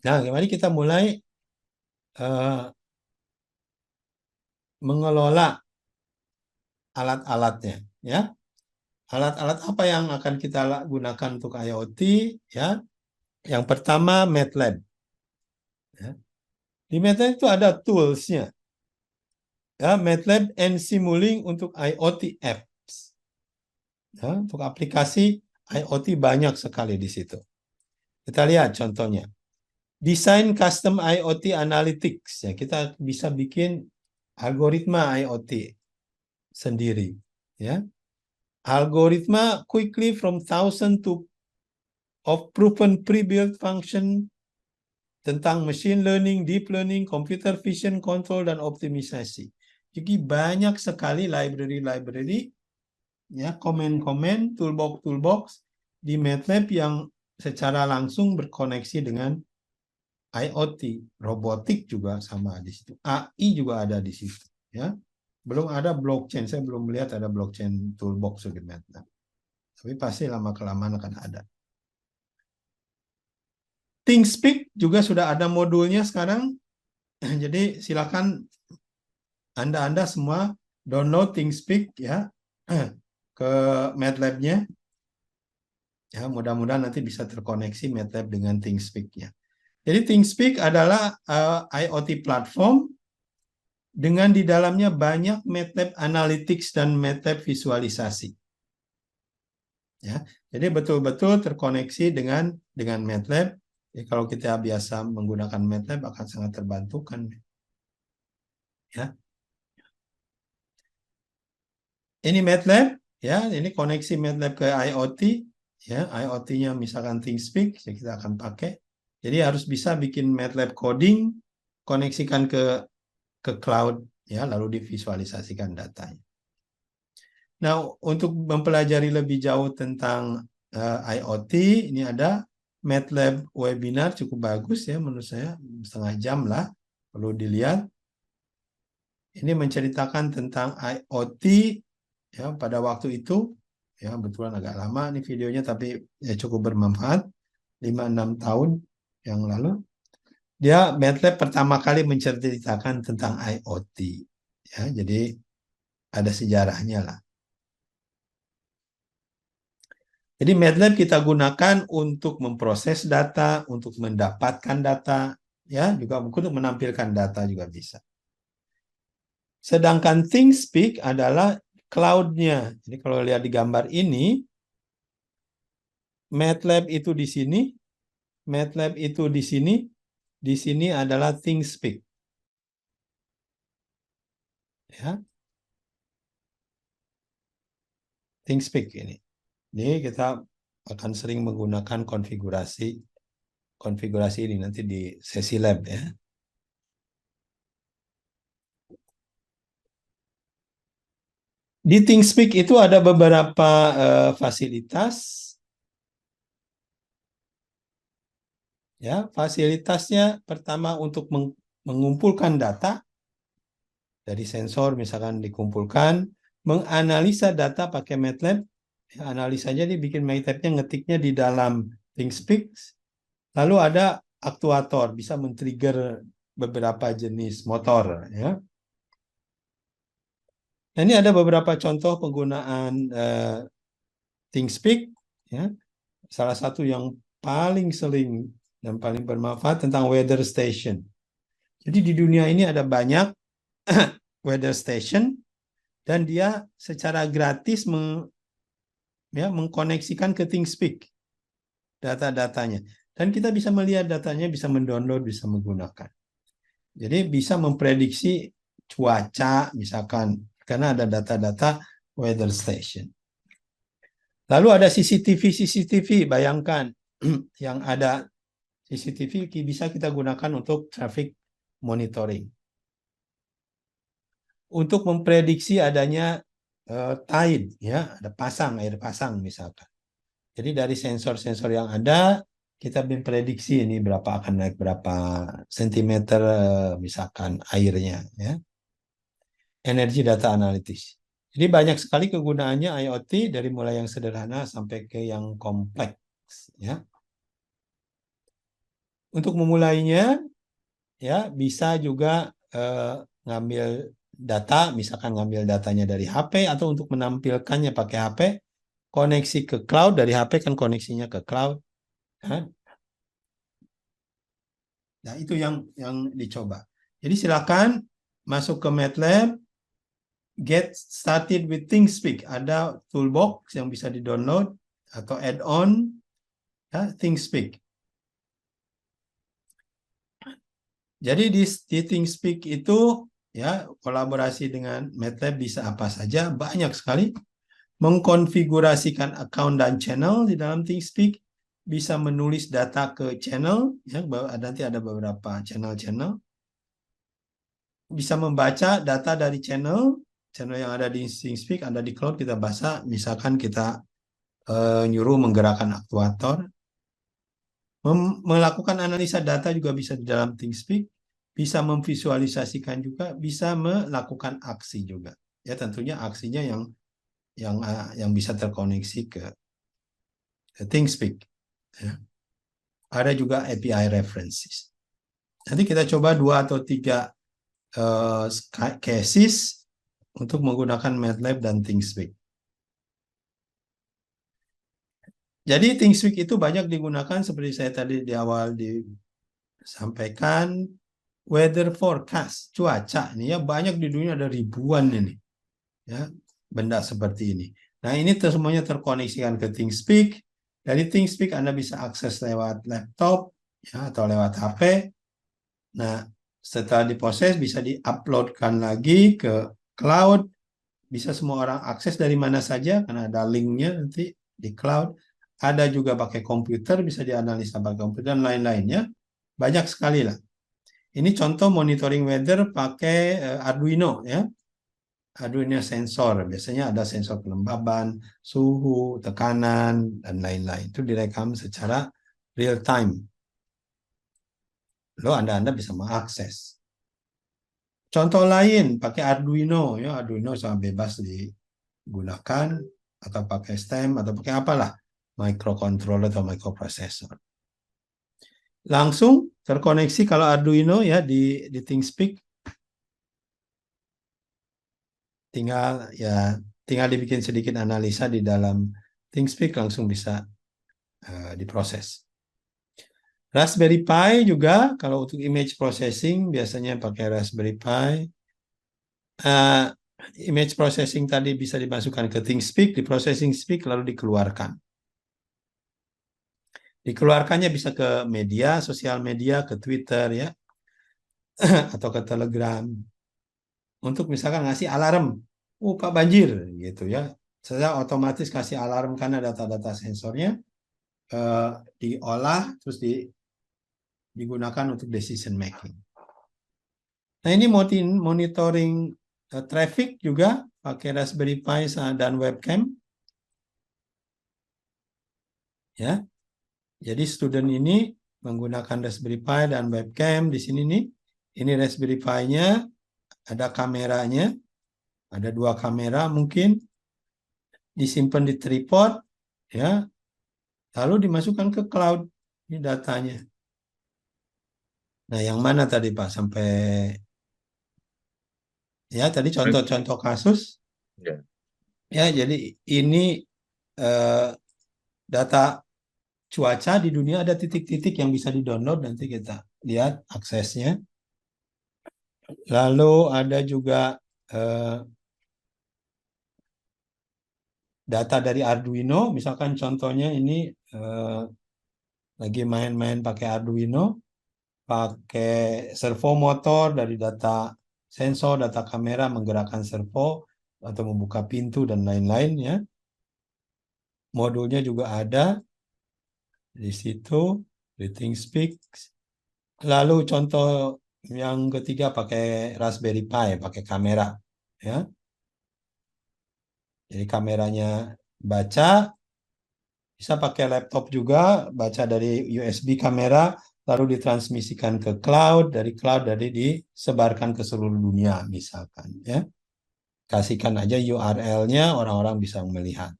Nah, mari kita mulai mengelola alat-alatnya, ya. Alat-alat apa yang akan kita gunakan untuk IoT, ya? Yang pertama MATLAB. Ya. Di MATLAB itu ada tools-nya, ya, MATLAB and Simulink untuk IoT apps. Ya, untuk aplikasi IoT banyak sekali di situ. Kita lihat contohnya. Desain custom IoT analytics, ya, kita bisa bikin algoritma IoT sendiri, ya. Algoritma quickly from thousands of proven pre-built function tentang machine learning, deep learning, computer vision, control, dan optimisasi. Jadi banyak sekali library-library, ya, komen-komen, toolbox di MATLAB yang secara langsung berkoneksi dengan IoT. Robotik juga sama di situ. AI juga ada di situ, ya. Belum ada blockchain, saya belum melihat ada blockchain toolbox di MATLAB. Tapi pasti lama-kelamaan akan ada. ThingSpeak juga sudah ada modulnya sekarang. Jadi silakan Anda semua download ThingSpeak, ya, ke MATLAB-nya. Ya, mudah-mudahan nanti bisa terkoneksi MATLAB dengan ThingSpeak-nya. Jadi ThingSpeak adalah IoT platform dengan di dalamnya banyak MATLAB Analytics dan MATLAB visualisasi. Ya, jadi betul-betul terkoneksi dengan MATLAB. Ya, kalau kita biasa menggunakan MATLAB akan sangat terbantukan. Ya. Ini MATLAB, ya, ini koneksi MATLAB ke IoT, ya, IoT-nya misalkan ThingSpeak, ya, kita akan pakai. Jadi harus bisa bikin MATLAB coding, koneksikan ke cloud, ya, lalu divisualisasikan datanya. Nah, untuk mempelajari lebih jauh tentang IoT, ini ada MATLAB webinar cukup bagus, ya, menurut saya 1/2 jam lah, perlu dilihat. Ini menceritakan tentang IoT, ya, pada waktu itu, ya, kebetulan agak lama nih videonya, tapi ya cukup bermanfaat. 5-6 tahun yang lalu, dia MATLAB pertama kali menceritakan tentang IoT, ya, jadi ada sejarahnya lah. Jadi MATLAB kita gunakan untuk memproses data, untuk mendapatkan data, ya, juga untuk menampilkan data juga bisa. Sedangkan ThingSpeak adalah cloud-nya. Jadi kalau lihat di gambar ini, MATLAB itu di sini, MATLAB itu di sini adalah ThingSpeak. Ya. ThingSpeak ini. Ini kita akan sering menggunakan konfigurasi ini nanti di sesi lab, ya. Di ThingSpeak itu ada beberapa fasilitas. Ya, fasilitasnya pertama untuk mengumpulkan data dari sensor, misalkan dikumpulkan, menganalisa data pakai MATLAB. Ya, analisanya dibikin MATLAB-nya, ngetiknya di dalam ThingSpeak. Lalu ada aktuator, bisa men-trigger beberapa jenis motor, ya. Nah, ini ada beberapa contoh penggunaan ThingSpeak, ya. Salah satu yang paling sering dan paling bermanfaat tentang weather station. Jadi di dunia ini ada banyak weather station dan dia secara gratis mengkoneksikan ke ThingSpeak data-datanya. Dan kita bisa melihat datanya, bisa mendownload, bisa menggunakan. Jadi bisa memprediksi cuaca misalkan karena ada data-data weather station. Lalu ada CCTV, bayangkan yang ada CCTV bisa kita gunakan untuk traffic monitoring. Untuk memprediksi adanya tide, ya, ada air pasang misalkan. Jadi dari sensor-sensor yang ada kita memprediksi ini akan naik berapa sentimeter misalkan airnya, ya. Energi data analitis. Jadi banyak sekali kegunaannya IoT dari mulai yang sederhana sampai ke yang kompleks, ya. untuk memulainya, ya bisa juga ngambil data, misalkan ngambil datanya dari HP atau untuk menampilkannya pakai HP, koneksi ke cloud dari HP kan koneksinya ke cloud. Ya. Nah, itu yang dicoba. Jadi silakan masuk ke MATLAB, get started with ThinkSpeak. Ada toolbox yang bisa di-download atau add-on, ya, ThinkSpeak. Jadi di ThinkSpeak itu, ya, kolaborasi dengan MATLAB bisa apa saja, banyak sekali. Mengkonfigurasikan account dan channel di dalam ThinkSpeak, bisa menulis data ke channel, ya, nanti ada beberapa channel-channel. Bisa membaca data dari channel yang ada di ThinkSpeak, ada di cloud, kita baca, misalkan kita nyuruh menggerakkan aktuator. Melakukan analisa data juga bisa di dalam ThinkSpeak, bisa memvisualisasikan juga, bisa melakukan aksi juga. Ya, tentunya aksinya yang bisa terkoneksi ke ThinkSpeak. Ya. Ada juga API references. Nanti kita coba 2 atau 3 cases untuk menggunakan MATLAB dan ThinkSpeak. Jadi ThinkSpeak itu banyak digunakan seperti saya tadi di awal disampaikan, weather forecast, cuaca ini ya, banyak di dunia, ada ribuan ini. Ya, benda seperti ini. Nah, ini semuanya terkoneksikan ke ThinkSpeak. Dari ThinkSpeak Anda bisa akses lewat laptop, ya, atau lewat HP. Nah, setelah diproses bisa diuploadkan lagi ke cloud. Bisa semua orang akses dari mana saja karena ada linknya nanti di cloud. Ada juga pakai komputer, bisa dianalisa pakai komputer dan lain-lainnya. Banyak sekali lah. Ini contoh monitoring weather pakai Arduino, ya. Arduino sensor, biasanya ada sensor kelembaban, suhu, tekanan, dan lain-lain. Itu direkam secara real time. Lalu Anda bisa mengakses. Contoh lain pakai Arduino, ya, Arduino sangat bebas digunakan, atau pakai stem atau pakai apalah, microcontroller atau microprocessor. Langsung terkoneksi kalau Arduino, ya, di ThinkSpeak. Tinggal dibikin sedikit analisa di dalam ThinkSpeak, langsung bisa diproses. Raspberry Pi juga kalau untuk image processing biasanya pakai Raspberry Pi. Image processing tadi bisa dimasukkan ke ThinkSpeak, di processing speak lalu dikeluarkan. Dikeluarkannya bisa ke media, sosial media, ke Twitter, ya, atau ke Telegram. Untuk misalkan ngasih alarm, Pak banjir, gitu ya. Saya otomatis kasih alarm karena data-data sensornya diolah terus digunakan untuk decision making. Nah, ini monitoring traffic juga pakai Raspberry Pi dan webcam. Ya. Jadi student ini menggunakan Raspberry Pi dan webcam di sini nih. Ini Raspberry Pi-nya, ada kameranya, ada 2 kamera mungkin, disimpan di tripod, ya, lalu dimasukkan ke cloud, ini datanya. Nah, yang mana tadi Pak sampai, ya, tadi contoh-contoh kasus, ya, jadi ini data cuaca di dunia, ada titik-titik yang bisa di-download, nanti kita lihat aksesnya. Lalu ada juga data dari Arduino, misalkan contohnya ini lagi main-main pakai Arduino, pakai servo motor dari data sensor, data kamera, menggerakkan servo atau membuka pintu dan lain-lain, ya. Modulnya juga ada di situ, di ThinkSpeak. Lalu contoh yang ketiga pakai Raspberry Pi, pakai kamera, ya. Jadi kameranya baca, bisa pakai laptop juga, baca dari USB kamera, lalu ditransmisikan ke cloud, dari cloud disebarkan ke seluruh dunia misalkan, ya. Kasihkan aja URL-nya, orang-orang bisa melihat.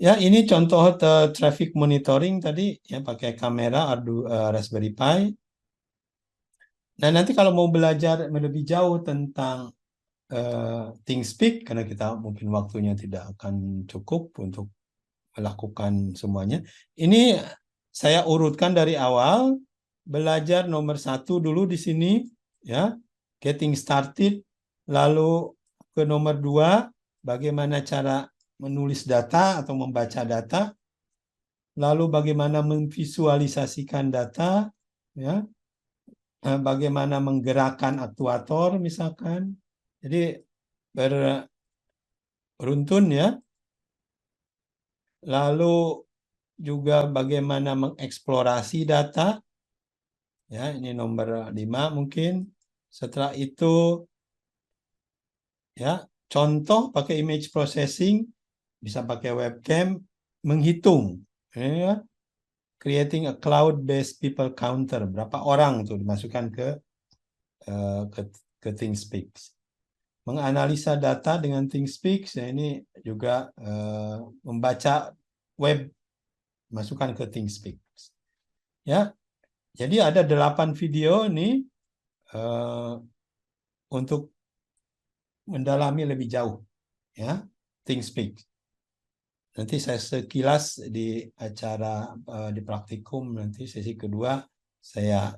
Ya, ini contoh traffic monitoring tadi ya pakai kamera Raspberry Pi. Nah, nanti kalau mau belajar lebih jauh tentang ThinkSpeak, karena kita mungkin waktunya tidak akan cukup untuk melakukan semuanya. Ini saya urutkan dari awal, belajar nomor 1 dulu di sini, ya, getting started, lalu ke nomor 2, bagaimana cara menulis data atau membaca data, lalu bagaimana memvisualisasikan data, ya, bagaimana menggerakkan aktuator misalkan. Jadi beruntun ya. Lalu juga bagaimana mengeksplorasi data. Ya, ini nomor 5 mungkin. Setelah itu ya, contoh pakai image processing, bisa pakai webcam, menghitung ya, creating a cloud-based people counter, berapa orang tuh dimasukkan ke ThinkSpeak. Menganalisa data dengan ThinkSpeak, ya ini juga membaca web, masukkan ke ThinkSpeak. Ya, jadi ada 8 video nih untuk mendalami lebih jauh, ya, ThinkSpeak. Nanti saya sekilas di acara di praktikum, nanti sesi kedua saya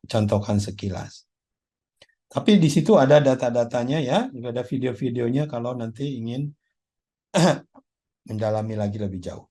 contohkan sekilas. Tapi di situ ada data-datanya ya, juga ada video-videonya kalau nanti ingin mendalami lagi lebih jauh.